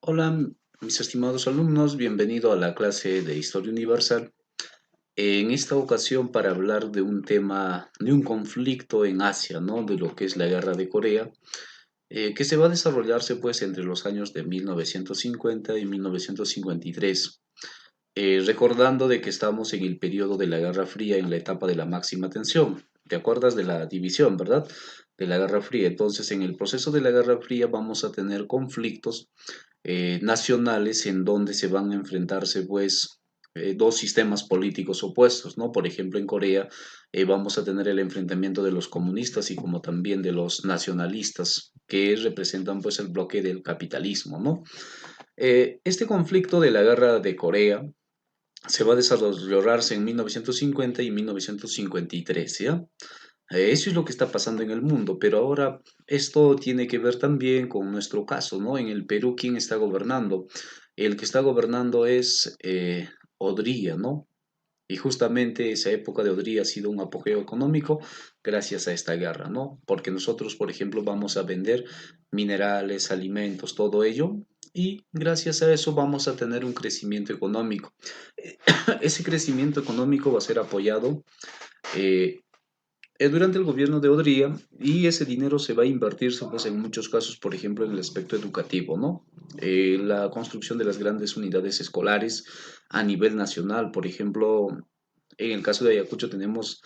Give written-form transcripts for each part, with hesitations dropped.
Hola, mis estimados alumnos, bienvenido a la clase de Historia Universal. En esta ocasión para hablar de un tema, de un conflicto en Asia, ¿no? De lo que es la Guerra de Corea, que se va a desarrollarse pues entre los años de 1950 y 1953. Recordando de que estamos en el periodo de la Guerra Fría, en la etapa de la máxima tensión. ¿Te acuerdas de la división, verdad? De la Guerra Fría. Entonces, en el proceso de la Guerra Fría vamos a tener conflictos nacionales en donde se van a enfrentarse pues dos sistemas políticos opuestos, ¿no? Por ejemplo, en Corea vamos a tener el enfrentamiento de los comunistas y como también de los nacionalistas, que representan pues el bloque del capitalismo, ¿no? Este conflicto de la guerra de Corea se va a desarrollarse en 1950 y 1953, ¿ya? Eso es lo que está pasando en el mundo, pero ahora esto tiene que ver también con nuestro caso, ¿no? En el Perú, ¿quién está gobernando? El que está gobernando es Odría, ¿no? Y justamente esa época de Odría ha sido un apogeo económico gracias a esta guerra, ¿no? Porque nosotros, por ejemplo, vamos a vender minerales, alimentos, todo ello, y gracias a eso vamos a tener un crecimiento económico. Ese crecimiento económico va a ser apoyado eh, durante el gobierno de Odría y ese dinero se va a invertirse pues, en muchos casos, por ejemplo, en el aspecto educativo, ¿no? La construcción de las grandes unidades escolares a nivel nacional, por ejemplo, en el caso de Ayacucho tenemos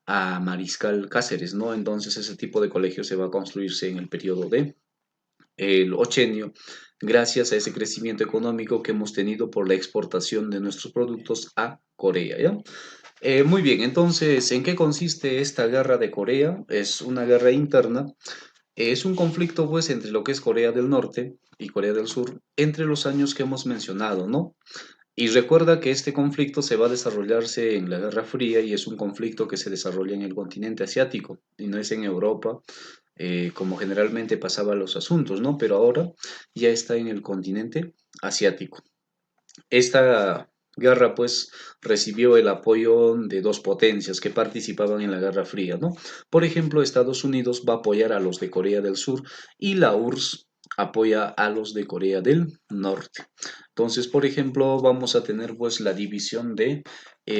a Mariscal Cáceres, ¿no? Entonces ese tipo de colegio se va a construirse en el periodo de el ochenio, gracias a ese crecimiento económico que hemos tenido por la exportación de nuestros productos a Corea, ¿ya? Muy bien, entonces, ¿en qué consiste esta guerra de Corea? Es una guerra interna, es un conflicto pues entre lo que es Corea del Norte y Corea del Sur entre los años que hemos mencionado, ¿no? Y recuerda que este conflicto se va a desarrollarse en la Guerra Fría y es un conflicto que se desarrolla en el continente asiático y no es en Europa, como generalmente pasaba los asuntos, ¿no? Pero ahora ya está en el continente asiático. Esta guerra pues recibió el apoyo de dos potencias que participaban en la Guerra Fría, ¿no? Por ejemplo, Estados Unidos va a apoyar a los de Corea del Sur y la URSS apoya a los de Corea del Norte. Entonces, por ejemplo, vamos a tener pues la división de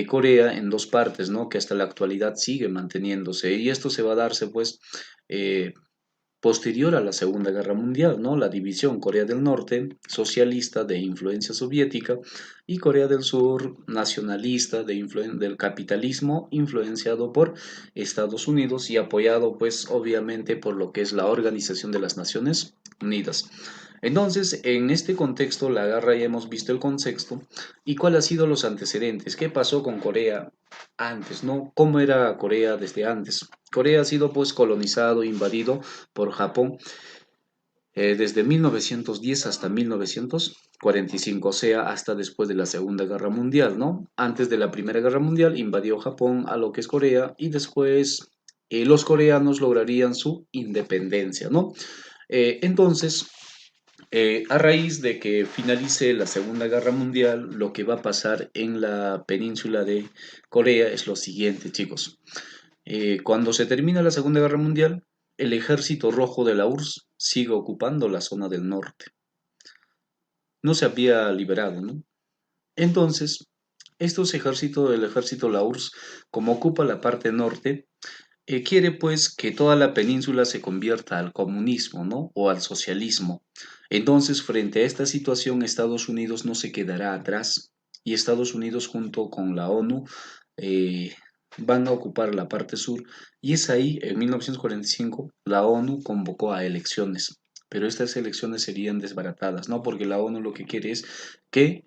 Corea en dos partes, ¿no? Que hasta la actualidad sigue manteniéndose y esto se va a darse pues eh, posterior a la Segunda Guerra Mundial, ¿no? La división Corea del Norte, socialista de influencia soviética, y Corea del Sur, nacionalista del capitalismo, influenciado por Estados Unidos y apoyado, pues, obviamente por lo que es la Organización de las Naciones Unidas. Entonces, en este contexto, la guerra ya hemos visto el contexto y cuáles han sido los antecedentes, qué pasó con Corea antes, ¿no? ¿Cómo era Corea desde antes? Corea ha sido pues colonizado, invadido por Japón desde 1910 hasta 1945, o sea, hasta después de la Segunda Guerra Mundial, ¿no? Antes de la Primera Guerra Mundial invadió Japón a lo que es Corea y después los coreanos lograrían su independencia, ¿no? Entonces, a raíz de que finalice la Segunda Guerra Mundial, lo que va a pasar en la península de Corea es lo siguiente, chicos. Cuando se termina la Segunda Guerra Mundial, el Ejército Rojo de la URSS sigue ocupando la zona del norte. No se había liberado, ¿no? Entonces, el ejército la URSS, como ocupa la parte norte, quiere pues que toda la península se convierta al comunismo, ¿no? O al socialismo. Entonces, frente a esta situación, Estados Unidos no se quedará atrás y Estados Unidos junto con la ONU eh, van a ocupar la parte sur y es ahí, en 1945, la ONU convocó a elecciones. Pero estas elecciones serían desbaratadas, ¿no? Porque la ONU lo que quiere es que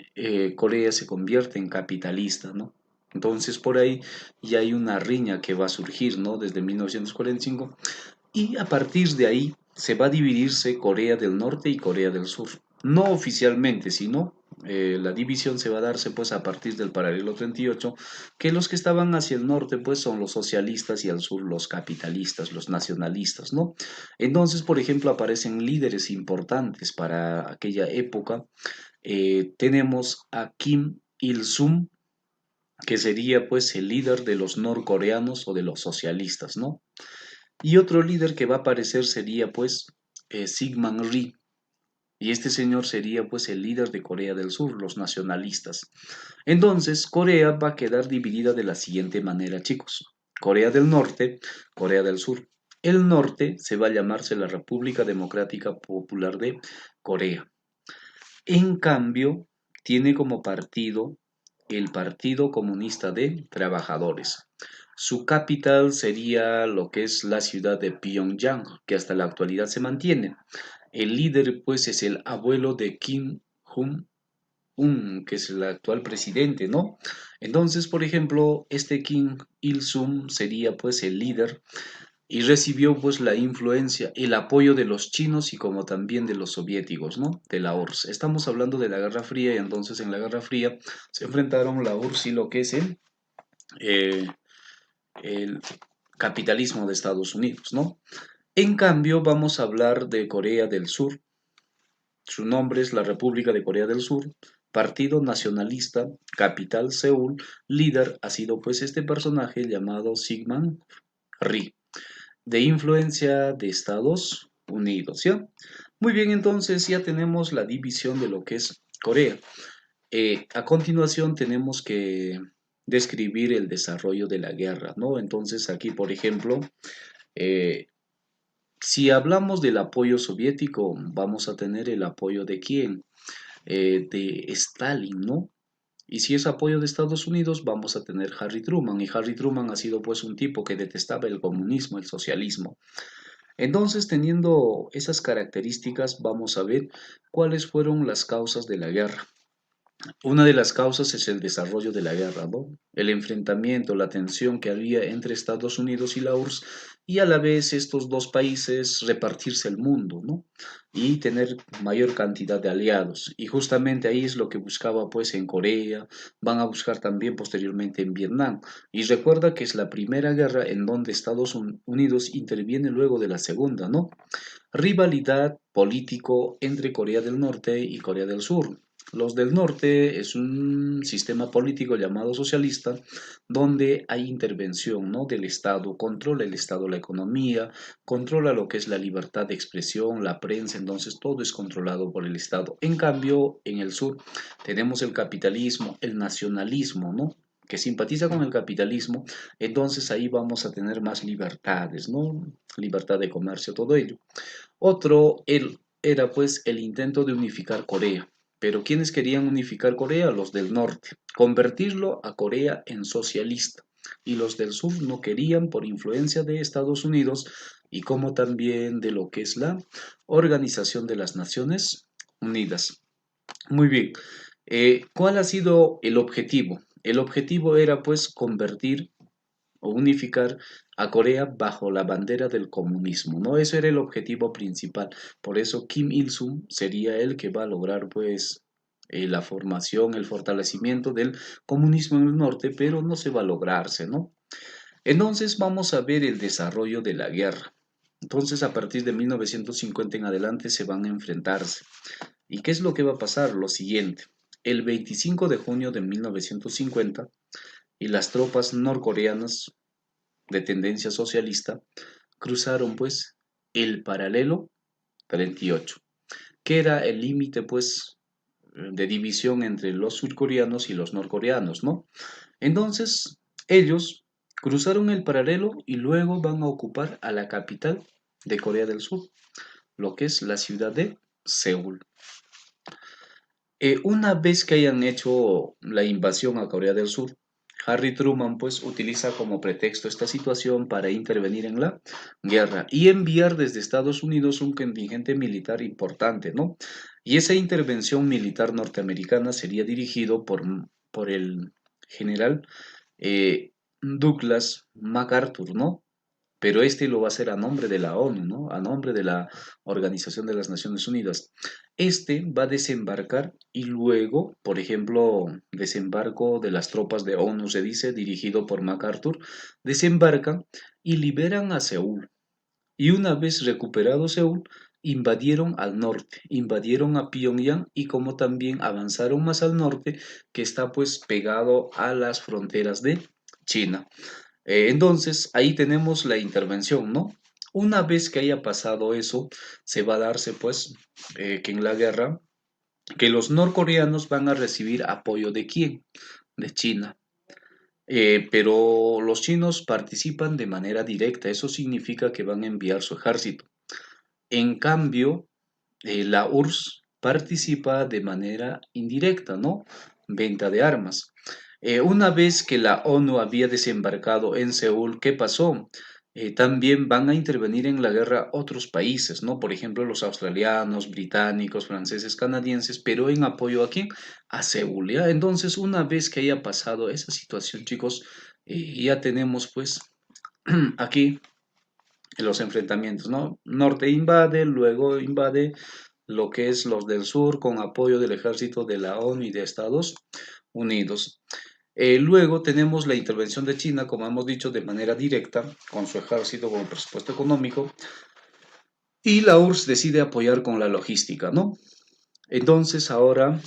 Corea se convierta en capitalista, ¿no? Entonces por ahí ya hay una riña que va a surgir, ¿no? Desde 1945 y a partir de ahí se va a dividirse Corea del Norte y Corea del Sur. No oficialmente, sino la división se va a darse pues a partir del paralelo 38, que los que estaban hacia el norte pues son los socialistas y al sur los capitalistas, los nacionalistas, ¿no? Entonces, por ejemplo, aparecen líderes importantes para aquella época. Tenemos a Kim Il-sung, que sería pues el líder de los norcoreanos o de los socialistas, ¿no? Y otro líder que va a aparecer sería pues Syngman Rhee. Y este señor sería pues el líder de Corea del Sur, los nacionalistas. Entonces, Corea va a quedar dividida de la siguiente manera, chicos. Corea del Norte, Corea del Sur. El norte se va a llamarse la República Democrática Popular de Corea. En cambio, tiene como partido el Partido Comunista de Trabajadores. Su capital sería lo que es la ciudad de Pyongyang, que hasta la actualidad se mantiene. El líder, pues, es el abuelo de Kim Jong-un, que es el actual presidente, ¿no? Entonces, por ejemplo, este Kim Il-sung sería, pues, el líder y recibió pues la influencia, el apoyo de los chinos y como también de los soviéticos, ¿no? De la URSS. Estamos hablando de la Guerra Fría y entonces en la Guerra Fría se enfrentaron la URSS y lo que es eh, el capitalismo de Estados Unidos, ¿no? En cambio, vamos a hablar de Corea del Sur. Su nombre es la República de Corea del Sur. Partido nacionalista, capital Seúl, líder ha sido pues este personaje llamado Syngman Rhee, de influencia de Estados Unidos, ¿ya? Muy bien, entonces ya tenemos la división de lo que es Corea. A continuación tenemos que describir el desarrollo de la guerra, ¿no? Entonces aquí, por ejemplo, eh, si hablamos del apoyo soviético, vamos a tener el apoyo de quién? De Stalin, ¿no? Y si es apoyo de Estados Unidos, vamos a tener Harry Truman. Y Harry Truman ha sido pues un tipo que detestaba el comunismo, el socialismo. Entonces, teniendo esas características, vamos a ver cuáles fueron las causas de la guerra. Una de las causas es el desarrollo de la guerra, ¿no? El enfrentamiento, la tensión que había entre Estados Unidos y la URSS y a la vez estos dos países repartirse el mundo, ¿no? Y tener mayor cantidad de aliados. Y justamente ahí es lo que buscaba pues en Corea, van a buscar también posteriormente en Vietnam. Y recuerda que es la primera guerra en donde Estados Unidos interviene luego de la segunda, ¿no? Rivalidad político entre Corea del Norte y Corea del Sur. Los del norte es un sistema político llamado socialista donde hay intervención, ¿no? Del Estado, controla el Estado la economía, controla lo que es la libertad de expresión, la prensa, entonces todo es controlado por el Estado. En cambio, en el sur tenemos el capitalismo, el nacionalismo, ¿no? Que simpatiza con el capitalismo, entonces ahí vamos a tener más libertades, ¿no? Libertad de comercio, todo ello. Otro era pues el intento de unificar Corea. Pero ¿quiénes querían unificar Corea? Los del norte, convertirlo a Corea en socialista. Y los del sur no querían por influencia de Estados Unidos y como también de lo que es la Organización de las Naciones Unidas. Muy bien. ¿Cuál ha sido el objetivo? El objetivo era pues convertir o unificar a Corea bajo la bandera del comunismo, ¿no? Eso era el objetivo principal. Por eso Kim Il-sung sería el que va a lograr, pues, la formación, el fortalecimiento del comunismo en el norte, pero no se va a lograrse, ¿no? Entonces vamos a ver el desarrollo de la guerra. Entonces, a partir de 1950 en adelante se van a enfrentarse. ¿Y qué es lo que va a pasar? Lo siguiente. El 25 de junio de 1950, y las tropas norcoreanas de tendencia socialista cruzaron pues el paralelo 38, que era el límite pues de división entre los surcoreanos y los norcoreanos, ¿no? Entonces, ellos cruzaron el paralelo y luego van a ocupar a la capital de Corea del Sur, lo que es la ciudad de Seúl. Una vez que hayan hecho la invasión a Corea del Sur, Harry Truman pues utiliza como pretexto esta situación para intervenir en la guerra y enviar desde Estados Unidos un contingente militar importante, ¿no? Y esa intervención militar norteamericana sería dirigido por el general Douglas MacArthur, ¿no? Pero este lo va a hacer a nombre de la ONU, ¿no? A nombre de la Organización de las Naciones Unidas. Este va a desembarcar y luego, por ejemplo, desembarco de las tropas de ONU, se dice, dirigido por MacArthur, desembarcan y liberan a Seúl. Y una vez recuperado Seúl, invadieron al norte, invadieron a Pyongyang y como también avanzaron más al norte, que está pues pegado a las fronteras de China. Entonces, ahí tenemos la intervención, ¿no? Una vez que haya pasado eso, se va a darse pues que en la guerra, que los norcoreanos van a recibir apoyo ¿de quién? De China. Pero los chinos participan de manera directa, eso significa que van a enviar su ejército. En cambio, la URSS participa de manera indirecta, ¿no? Venta de armas. Una vez que la ONU había desembarcado en Seúl, ¿qué pasó? También van a intervenir en la guerra otros países, ¿no? Por ejemplo, los australianos, británicos, franceses, canadienses, pero en apoyo a quién? A Seúl, ¿ya? Entonces, una vez que haya pasado esa situación, chicos, ya tenemos pues aquí los enfrentamientos, ¿no? Norte invade, luego invade lo que es los del sur con apoyo del ejército de la ONU y de Estados Unidos. Luego tenemos la intervención de China, como hemos dicho, de manera directa, con su ejército, con el presupuesto económico, y la URSS decide apoyar con la logística, ¿no? Entonces ahora,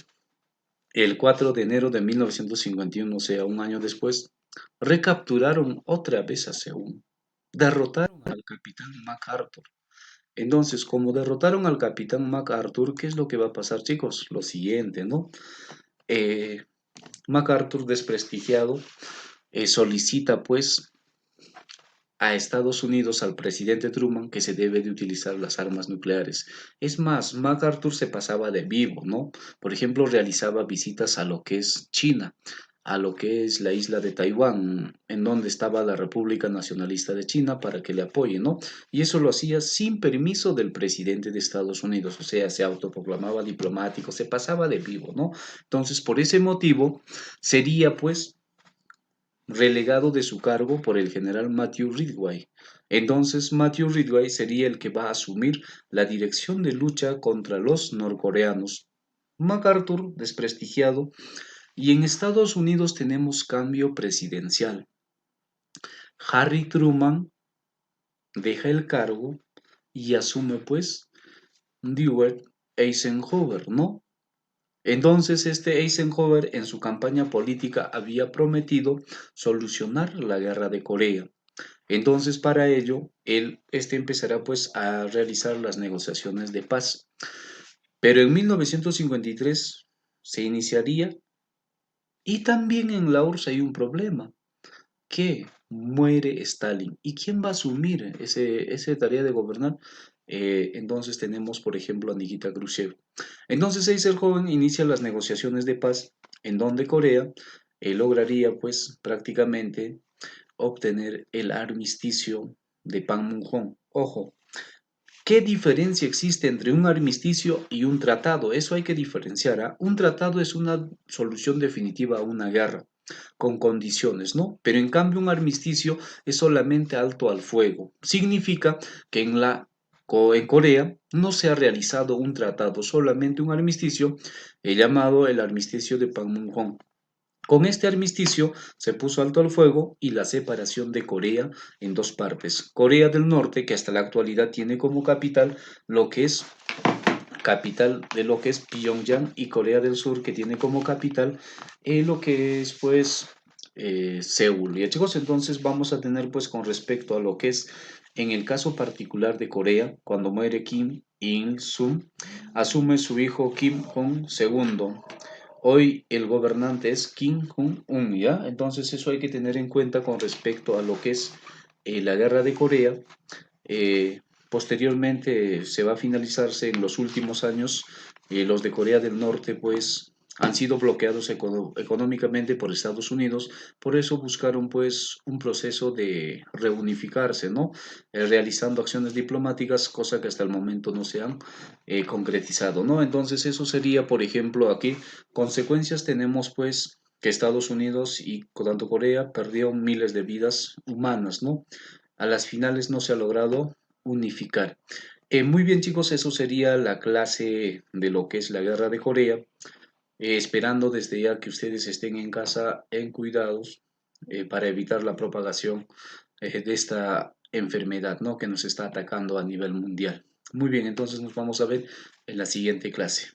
el 4 de enero de 1951, o sea, un año después, recapturaron otra vez a Seúl, derrotaron al capitán MacArthur. Entonces, como derrotaron al capitán MacArthur, ¿qué es lo que va a pasar, chicos? Lo siguiente, ¿no? Eh, MacArthur, desprestigiado, solicita pues a Estados Unidos, al presidente Truman, que se debe de utilizar las armas nucleares. Es más, MacArthur se pasaba de vivo, ¿no? Por ejemplo, realizaba visitas a lo que es China, a lo que es la isla de Taiwán, en donde estaba la República Nacionalista de China para que le apoye, ¿no? Y eso lo hacía sin permiso del presidente de Estados Unidos, o sea, se autoproclamaba diplomático, se pasaba de vivo, ¿no? Entonces, por ese motivo, sería pues relegado de su cargo por el general Matthew Ridgway. Entonces Matthew Ridgway sería el que va a asumir la dirección de lucha contra los norcoreanos. MacArthur, desprestigiado, y en Estados Unidos tenemos cambio presidencial. Harry Truman deja el cargo y asume pues Dwight Eisenhower, ¿no? Entonces, este Eisenhower en su campaña política había prometido solucionar la guerra de Corea. Entonces, para ello, este empezará pues a realizar las negociaciones de paz. Pero en 1953 se iniciaría y también en la URSS hay un problema, que muere Stalin. ¿Y quién va a asumir esa tarea de gobernar? Entonces tenemos, por ejemplo, a Nikita Khrushchev. Entonces Eisenhower inicia las negociaciones de paz en donde Corea lograría pues prácticamente obtener el armisticio de Panmunjom. Ojo, ¿qué diferencia existe entre un armisticio y un tratado? Eso hay que diferenciar, ¿ah? Un tratado es una solución definitiva a una guerra, con condiciones, ¿no? Pero en cambio un armisticio es solamente alto al fuego. Significa que en Corea no se ha realizado un tratado, solamente un armisticio llamado el armisticio de Panmunjom. Con este armisticio se puso alto al fuego y la separación de Corea en dos partes. Corea del Norte, que hasta la actualidad tiene como capital lo que es capital de lo que es Pyongyang, y Corea del Sur, que tiene como capital lo que es pues Seúl. Y chicos, entonces vamos a tener pues con respecto a lo que es en el caso particular de Corea, cuando muere Kim Il-sung, asume su hijo Kim Jong-segundo. Hoy el gobernante es Kim Jong-un, ¿ya? Entonces eso hay que tener en cuenta con respecto a lo que es la guerra de Corea. Posteriormente se va a finalizarse en los últimos años. Los de Corea del Norte pues han sido bloqueados económicamente por Estados Unidos, por eso buscaron pues un proceso de reunificarse, ¿no? Realizando acciones diplomáticas, cosa que hasta el momento no se han concretizado, ¿no? Entonces eso sería, por ejemplo, aquí consecuencias tenemos pues que Estados Unidos y tanto Corea perdieron miles de vidas humanas, ¿no? A las finales no se ha logrado unificar. Muy bien, chicos, eso sería la clase de lo que es la guerra de Corea. Esperando desde ya que ustedes estén en casa en cuidados para evitar la propagación de esta enfermedad, ¿no? Que nos está atacando a nivel mundial. Muy bien, entonces nos vamos a ver en la siguiente clase.